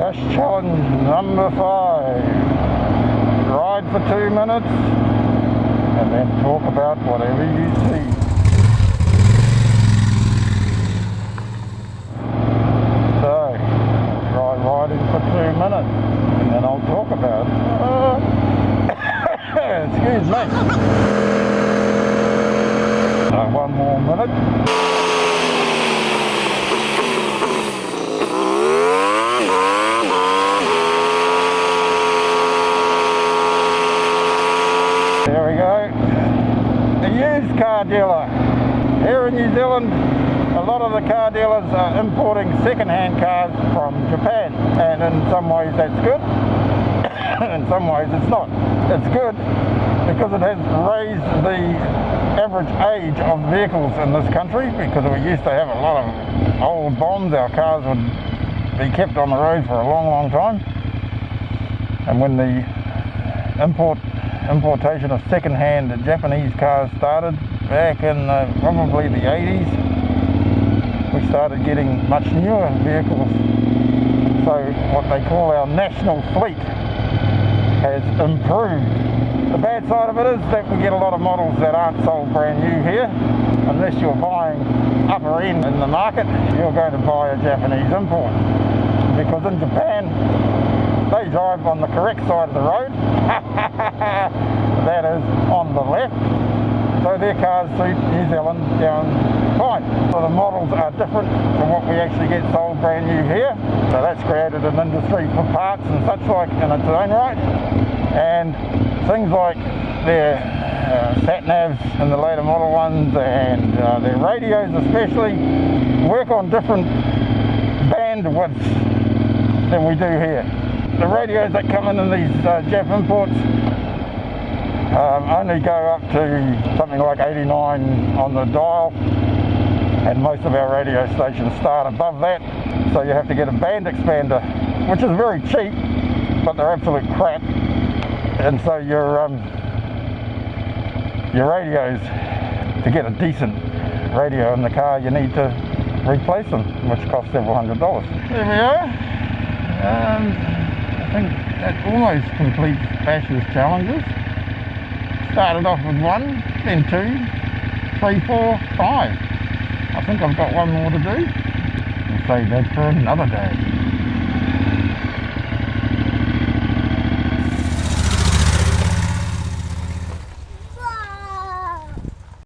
Bash challenge number 5. Ride for 2 minutes and then talk about whatever you see. So, try riding for 2 minutes and then I'll talk about excuse me. So 1 more minute. There we go. A used car dealer. Here in New Zealand, a lot of the car dealers are importing second-hand cars from Japan, and in some ways that's good, in some ways it's not. It's good because it has raised the average age of vehicles in this country, because we used to have a lot of old bombs. Our cars would be kept on the road for a long time, and when the importation of second-hand Japanese cars started back in probably the 80s, we started getting much newer vehicles. So what they call our national fleet has improved. The bad side of it is that we get a lot of models that aren't sold brand new here. Unless you're buying upper end in the market, you're going to buy a Japanese import, because in Japan they drive on the correct side of the road, that is on the left, so their cars suit New Zealand down fine. So the models are different from what we actually get sold brand new here, so that's created an industry for parts and such like in its own right. And things like their sat-navs in the later model ones, and their radios especially, work on different bandwidths than we do here. The radios that come in these Jap imports only go up to something like 89 on the dial, and most of our radio stations start above that, so you have to get a band expander, which is very cheap, but they're absolute crap. And so your radios, to get a decent radio in the car, you need to replace them, which costs several $100. There we are. I think that almost completes Bash's challenges. Started off with 1, then 2, 3, 4, 5. I think I've got 1 more to do. We'll save that for another day.